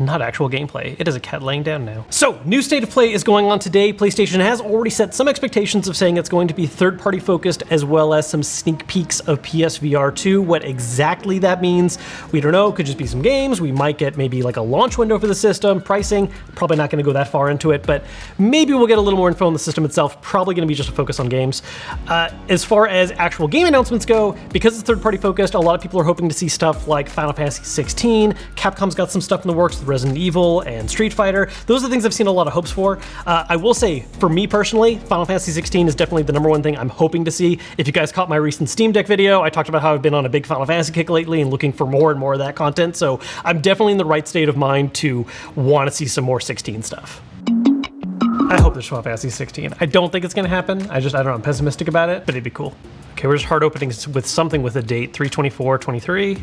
not actual gameplay. It is a cat laying down now. So, new state of play is going on today. PlayStation has already set some expectations of saying it's going to be third-party focused, as well as some sneak peeks of PSVR 2. What exactly that means, we don't know. Could just be some games. We might get maybe like a launch window for the system, pricing. Probably not going to go that far into it, but maybe we'll get a little more info on the system itself. Probably going to be just a focus on games. As far as actual game announcements go, because it's third-party focused, a lot of people are hoping to see stuff like Final Fantasy 16. Capcom's got some stuff in the works with Resident Evil and Street Fighter. Those are the things I've seen a lot of hopes for. I will say, for me personally, Final Fantasy 16 is definitely the number one thing I'm hoping to see. If you guys caught my recent Steam Deck video, I talked about how I've been on a big Final Fantasy kick lately and looking for more and more of that content, so I'm definitely in the right state of mind to want to see some more 16 stuff. I hope there's Final Fantasy 16. I don't think it's going to happen. I don't know, I'm pessimistic about it, but it'd be cool. Okay, we're just hard opening with something with a date, 3/24/23.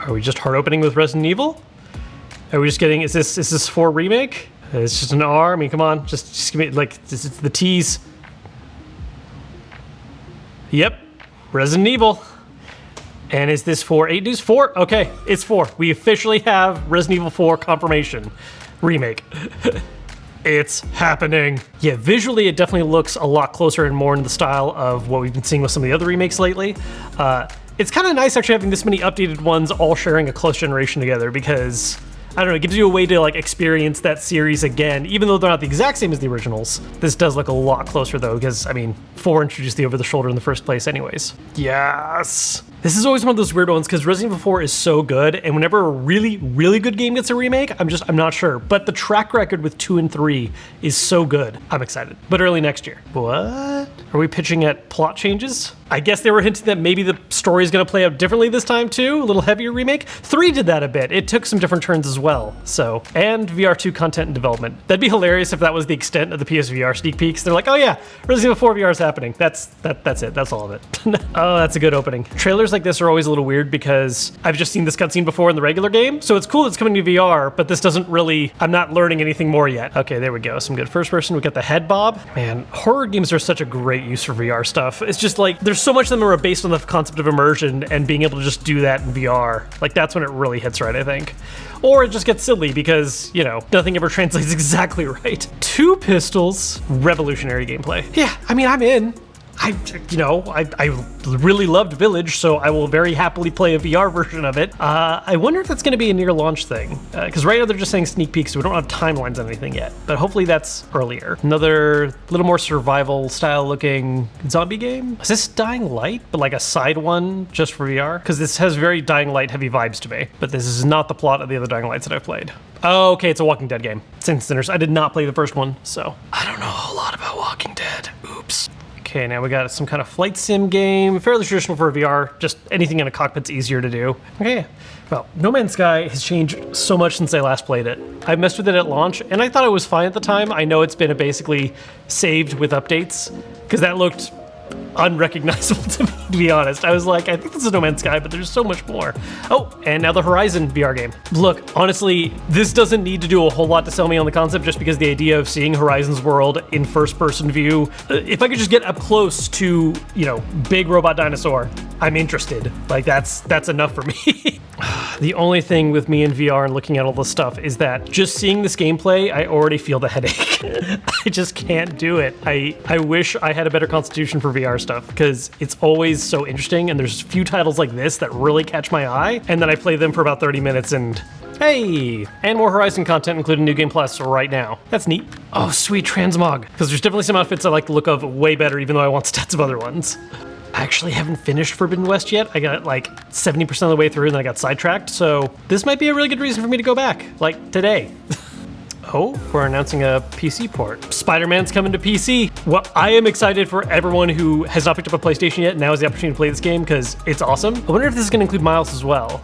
Are we just hard opening with Resident Evil? Are we just getting, is this for remake? It's just an R? I mean, come on, just give me, like, this is the tease. Yep, Resident Evil. And is this for 8 news? 4? Okay, it's 4. We officially have Resident Evil 4 confirmation. Remake. It's happening. Yeah, visually it definitely looks a lot closer and more in the style of what we've been seeing with some of the other remakes lately. It's kind of nice actually having this many updated ones all sharing a close generation together, because I don't know, it gives you a way to like experience that series again, even though they're not the exact same as the originals. This does look a lot closer though, because I mean, 4 introduced the over-the-shoulder in the first place anyways. Yes! This is always one of those weird ones because Resident Evil 4 is so good, and whenever a really, really good game gets a remake, I'm not sure. But the track record with 2 and 3 is so good. I'm excited. But early next year. What? Are we pitching at plot changes? I guess they were hinting that maybe the story is going to play out differently this time too. A little heavier remake. 3 did that a bit. It took some different turns as well. So, and VR2 content and development. That'd be hilarious if that was the extent of the PSVR sneak peeks. They're like, oh yeah, Resident Evil 4 VR is happening. That's it. That's all of it. Oh, that's a good opening. Trailers like this are always a little weird because I've just seen this cutscene before in the regular game. So it's cool it's coming to VR, but this doesn't really, I'm not learning anything more yet. Okay, there we go. Some good first person. We got the head bob. Man, horror games are such a great use for VR stuff. It's just like, there's so much of them are based on the concept of immersion, and being able to just do that in VR. Like that's when it really hits right, I think. Or it just gets silly because, you know, nothing ever translates exactly right. 2 pistols, revolutionary gameplay. Yeah, I mean, I'm in. I really loved Village, so I will very happily play a VR version of it. I wonder if that's going to be a near launch thing, because right now they're just saying sneak peeks, so we don't have timelines on anything yet, but hopefully that's earlier. Another little more survival style looking zombie game. Is this Dying Light, but like a side one just for VR? Because this has very Dying Light heavy vibes to me, but this is not the plot of the other Dying Lights that I've played. Oh, okay, it's a Walking Dead game. Saints and Sinners. I did not play the first one, so I don't know a whole lot about Walking Dead. Oops. Okay, now we got some kind of flight sim game, fairly traditional for VR, just anything in a cockpit's easier to do. Okay, well, No Man's Sky has changed so much since I last played it. I messed with it at launch, and I thought it was fine at the time. I know it's been basically saved with updates, because that looked unrecognizable to me, to be honest. I was like, I think this is No Man's Sky, but there's so much more. Oh, and now the Horizon VR game. Look, honestly, this doesn't need to do a whole lot to sell me on the concept, just because the idea of seeing Horizon's world in first-person view, if I could just get up close to, you know, big robot dinosaur, I'm interested. Like, that's enough for me. The only thing with me in VR and looking at all this stuff is that just seeing this gameplay, I already feel the headache. I just can't do it. I wish I had a better constitution for VR stuff, because it's always so interesting, and there's a few titles like this that really catch my eye, and then I play them for about 30 minutes and hey, and more Horizon content, including New Game Plus right now. That's neat. Oh, sweet transmog. Because there's definitely some outfits I like the look of way better, even though I want stats of other ones. I actually haven't finished Forbidden West yet. I got like 70% of the way through and then I got sidetracked, so this might be a really good reason for me to go back, like today. Oh, we're announcing a PC port. Spider-Man's coming to PC. Well, I am excited for everyone who has not picked up a PlayStation yet. Now is the opportunity to play this game because it's awesome. I wonder if this is going to include Miles as well.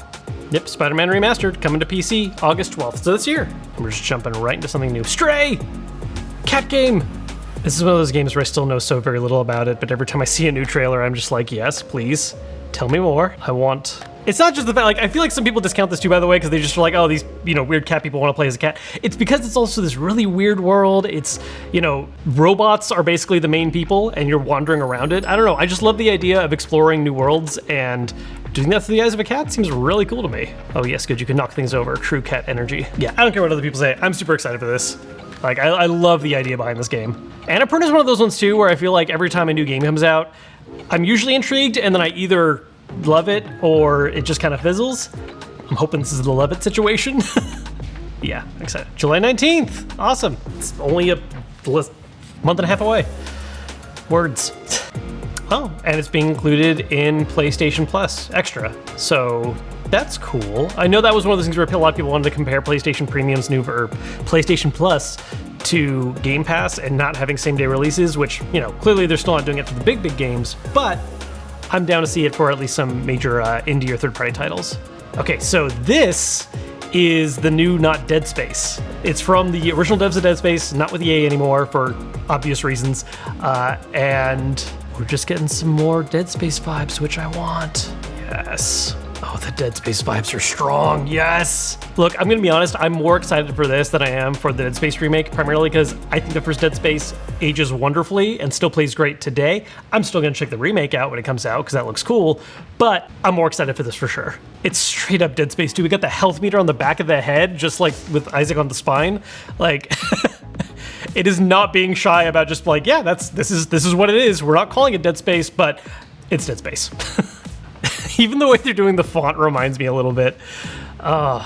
Yep, Spider-Man Remastered coming to PC August 12th, so this year. And we're just jumping right into something new. Stray! Cat game! This is one of those games where I still know so very little about it, but every time I see a new trailer, I'm just like, yes, please, tell me more. I want... It's not just the fact, like, I feel like some people discount this too, by the way, because they just are like, oh, these, you know, weird cat people want to play as a cat. It's because it's also this really weird world. It's, you know, robots are basically the main people, and you're wandering around it. I don't know, I just love the idea of exploring new worlds and Doing that through the eyes of a cat seems really cool to me. Oh yes, good, you can knock things over. True cat energy. Yeah, I don't care what other people say. I'm super excited for this. Like, I love the idea behind this game. Annapurna is one of those ones too where I feel like every time a new game comes out, I'm usually intrigued and then I either love it or it just kind of fizzles. I'm hoping this is the love it situation. Yeah, excited. July 19th, awesome. It's only a month and a half away. Words. Oh, and it's being included in PlayStation Plus Extra, so that's cool. I know that was one of those things where a lot of people wanted to compare PlayStation Premium's new or PlayStation Plus to Game Pass and not having same-day releases, which, you know, clearly they're still not doing it for the big games, but I'm down to see it for at least some major indie or third-party titles. Okay, so this is the new not Dead Space. It's from the original devs of Dead Space, not with EA anymore for obvious reasons, and we're just getting some more Dead Space vibes, which I want. Yes. Oh, the Dead Space vibes are strong, yes! Look, I'm gonna be honest, I'm more excited for this than I am for the Dead Space remake, primarily because I think the first Dead Space ages wonderfully and still plays great today. I'm still gonna check the remake out when it comes out, because that looks cool, but I'm more excited for this for sure. It's straight up Dead Space 2. We got the health meter on the back of the head, just like with Isaac on the spine. Like, it is not being shy about just like, yeah, this is what it is. We're not calling it Dead Space, but it's Dead Space. Even the way they're doing the font reminds me a little bit. And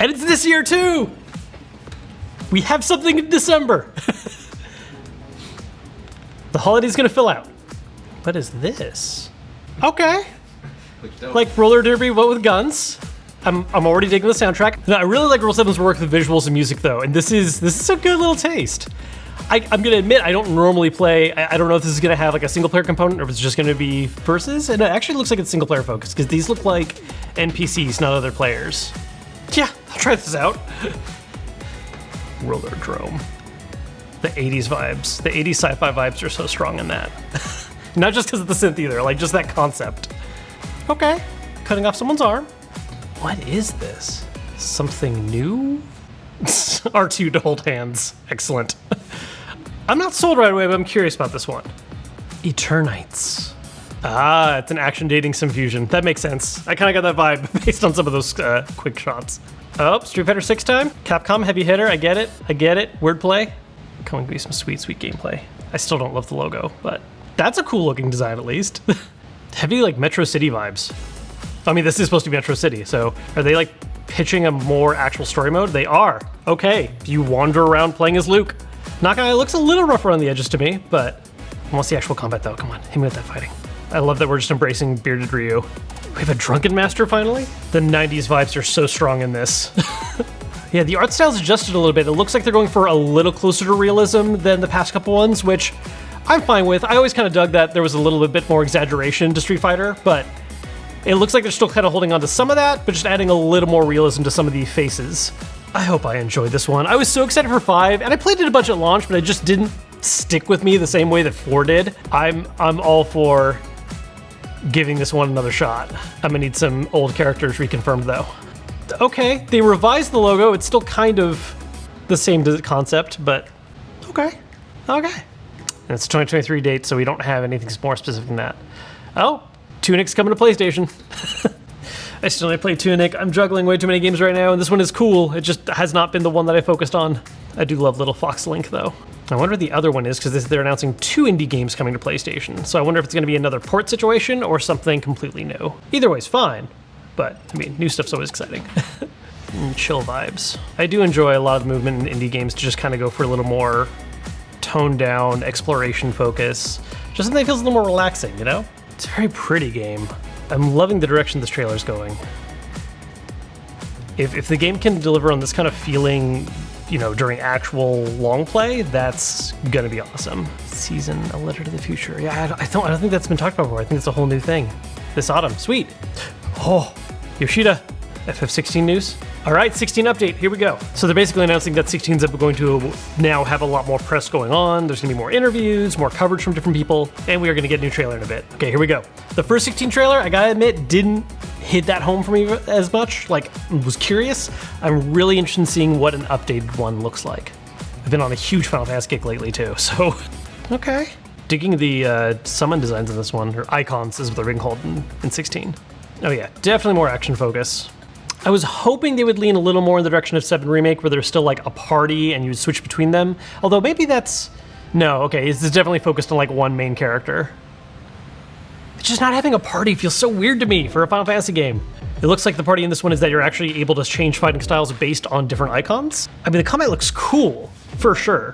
it's this year too! We have something in December. The holiday's gonna fill out. What is this? Okay. Like roller derby, but with guns. I'm already digging the soundtrack. Now, I really like Rule 7's work with visuals and music though, and this is a good little taste. I'm gonna admit, I don't normally play, I don't know if this is gonna have like a single player component or if it's just gonna be versus, and it actually looks like it's single player focused, because these look like NPCs, not other players. Yeah, I'll try this out. Roller Drome. The 80s vibes, the 80s sci-fi vibes are so strong in that. Not just because of the synth either, like just that concept. Okay, cutting off someone's arm. What is this? Something new? R2 to hold hands, excellent. I'm not sold right away, but I'm curious about this one. Eternites. Ah, it's an action dating sim fusion. That makes sense. I kind of got that vibe based on some of those quick shots. Oh, Street Fighter 6 time. Capcom, heavy hitter, I get it. Wordplay. Coming to be some sweet gameplay. I still don't love the logo, but that's a cool looking design at least. Heavy like Metro City vibes. I mean, this is supposed to be Metro City, so are they like pitching a more actual story mode? They are. Okay, you wander around playing as Luke. Not gonna lie, it looks a little rough around the edges to me, but I want to see actual combat though. Come on, hit me with that fighting. I love that we're just embracing bearded Ryu. We have a Drunken Master finally? The 90s vibes are so strong in this. Yeah, the art style's adjusted a little bit. It looks like they're going for a little closer to realism than the past couple ones, which I'm fine with. I always kind of dug that there was a little bit more exaggeration to Street Fighter, but it looks like they're still kind of holding on to some of that, but just adding a little more realism to some of the faces. I hope I enjoyed this one. I was so excited for 5, and I played it a bunch at launch, but it just didn't stick with me the same way that 4 did. I'm all for giving this one another shot. I'm gonna need some old characters reconfirmed though. Okay, they revised the logo. It's still kind of the same concept, but okay. And it's a 2023 date, so we don't have anything more specific than that. Oh, Tunic's coming to PlayStation. I still only play Tunic. I'm juggling way too many games right now, and this one is cool. It just has not been the one that I focused on. I do love Little Fox Link, though. I wonder what the other one is, because they're announcing 2 indie games coming to PlayStation, so I wonder if it's going to be another port situation or something completely new. Either way's fine, but, I mean, new stuff's always exciting. Chill vibes. I do enjoy a lot of movement in indie games to just kind of go for a little more toned-down exploration focus. Just something that feels a little more relaxing, you know? It's a very pretty game. I'm loving the direction this trailer's going. If the game can deliver on this kind of feeling, you know, during actual long play, that's gonna be awesome. Season, A Letter to the Future. Yeah, I don't think that's been talked about before. I think it's a whole new thing. This autumn, sweet. Oh, Yoshida, FF16 news. All right, 16 update, here we go. So they're basically announcing that 16's going to now have a lot more press going on. There's gonna be more interviews, more coverage from different people, and we are gonna get a new trailer in a bit. Okay, here we go. The first 16 trailer, I gotta admit, didn't hit that home for me as much. Like, was curious. I'm really interested in seeing what an updated one looks like. I've been on a huge Final Fantasy kick lately too, so, okay. Digging the summon designs in this one, or icons is what they're being called in 16. Oh yeah, definitely more action focus. I was hoping they would lean a little more in the direction of 7 Remake, where there's still like a party and you would switch between them. Although maybe that's... No, okay, this is definitely focused on like one main character. It's just not having a party feels so weird to me for a Final Fantasy game. It looks like the party in this one is that you're actually able to change fighting styles based on different icons. I mean, the combat looks cool, for sure.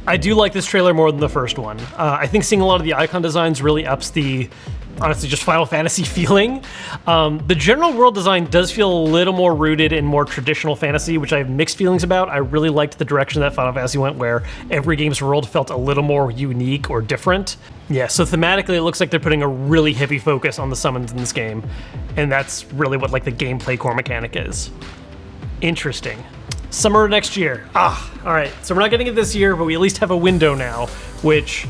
I do like this trailer more than the first one. I think seeing a lot of the icon designs really ups the, honestly, just Final Fantasy feeling. The general world design does feel a little more rooted in more traditional fantasy, which I have mixed feelings about. I really liked the direction that Final Fantasy went, where every game's world felt a little more unique or different. Yeah, so thematically, it looks like they're putting a really heavy focus on the summons in this game, and that's really what like the gameplay core mechanic is. Interesting. Summer of next year. All right, so we're not getting it this year, but we at least have a window now, which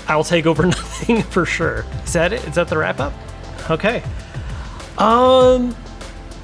I'll take over nothing for sure. Is that it? Is that the wrap up? Okay.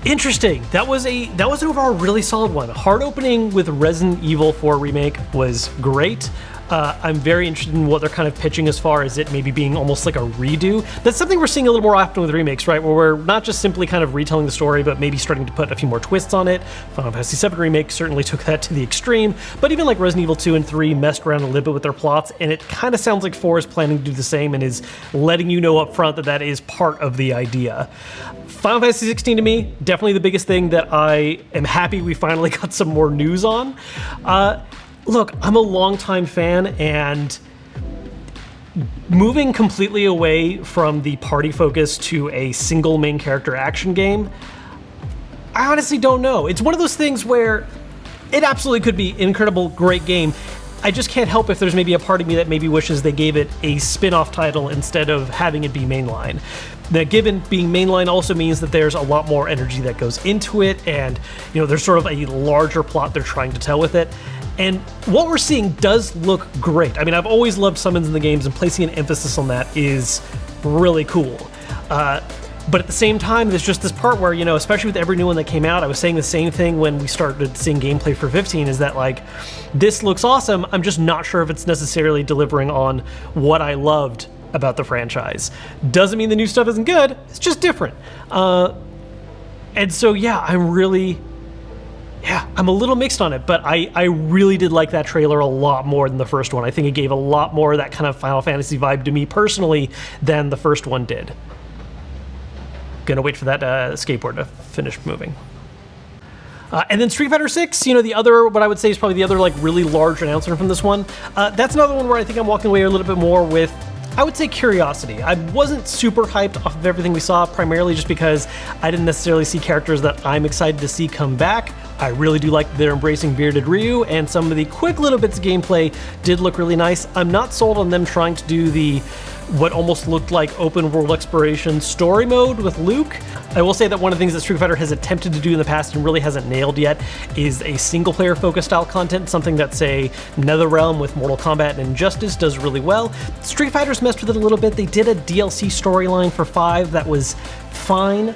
Interesting. That was an overall really solid one. Hard opening with Resident Evil 4 Remake was great. I'm very interested in what they're kind of pitching as far as it maybe being almost like a redo. That's something we're seeing a little more often with remakes, right? Where we're not just simply kind of retelling the story, but maybe starting to put a few more twists on it. Final Fantasy VII Remake certainly took that to the extreme, but even like Resident Evil 2 and 3 messed around a little bit with their plots, and it kind of sounds like 4 is planning to do the same and is letting you know up front that that is part of the idea. Final Fantasy XVI to me, definitely the biggest thing that I am happy we finally got some more news on. Look, I'm a longtime fan, and moving completely away from the party focus to a single main character action game, I honestly don't know. It's one of those things where it absolutely could be an incredible, great game. I just can't help if there's maybe a part of me that maybe wishes they gave it a spin-off title instead of having it be mainline. Now, given being mainline also means that there's a lot more energy that goes into it, and there's sort of a larger plot they're trying to tell with it. And what we're seeing does look great. I mean, I've always loved summons in the games, and placing an emphasis on that is really cool. But at the same time, there's just this part where, especially with every new one that came out, I was saying the same thing when we started seeing gameplay for 15, is that like, this looks awesome, I'm just not sure if it's necessarily delivering on what I loved about the franchise. Doesn't mean the new stuff isn't good, it's just different. And so yeah, I'm a little mixed on it, but I really did like that trailer a lot more than the first one. I think it gave a lot more of that kind of Final Fantasy vibe to me personally than the first one did. Gonna wait for that skateboard to finish moving. And then Street Fighter VI, the other, what I would say is probably the other like really large announcement from this one. That's another one where I think I'm walking away a little bit more with, I would say, curiosity. I wasn't super hyped off of everything we saw, primarily just because I didn't necessarily see characters that I'm excited to see come back. I really do like that they're embracing Bearded Ryu, and some of the quick little bits of gameplay did look really nice. I'm not sold on them trying to do what almost looked like open world exploration story mode with Luke. I will say that one of the things that Street Fighter has attempted to do in the past and really hasn't nailed yet is a single player focused style content, something that, say, NetherRealm with Mortal Kombat and Injustice does really well. Street Fighter's messed with it a little bit. They did a DLC storyline for 5 that was fine.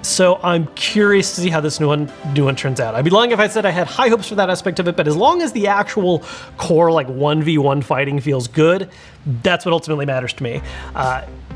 So I'm curious to see how this new one turns out. I'd be lying if I said I had high hopes for that aspect of it, but as long as the actual core like 1v1 fighting feels good, that's what ultimately matters to me.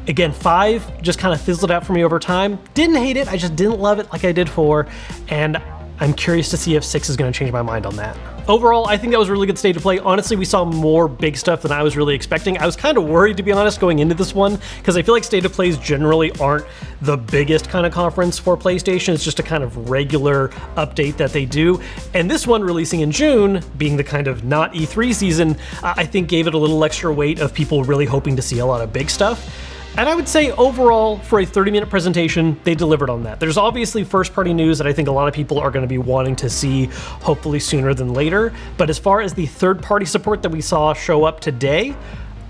Again, 5 just kind of fizzled out for me over time. Didn't hate it, I just didn't love it like I did 4, and I'm curious to see if 6 is going to change my mind on that. Overall, I think that was a really good state of play. Honestly, we saw more big stuff than I was really expecting. I was kind of worried, to be honest, going into this one, because I feel like state of plays generally aren't the biggest kind of conference for PlayStation. It's just a kind of regular update that they do. And this one releasing in June, being the kind of not E3 season, I think gave it a little extra weight of people really hoping to see a lot of big stuff. And I would say overall, for a 30-minute presentation, they delivered on that. There's obviously first-party news that I think a lot of people are going to be wanting to see, hopefully sooner than later. But as far as the third-party support that we saw show up today,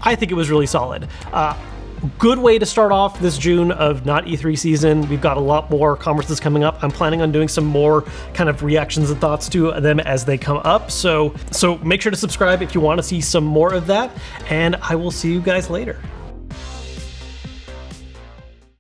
I think it was really solid. Good way to start off this June of not E3 season. We've got a lot more conferences coming up. I'm planning on doing some more kind of reactions and thoughts to them as they come up. So make sure to subscribe if you want to see some more of that, and I will see you guys later.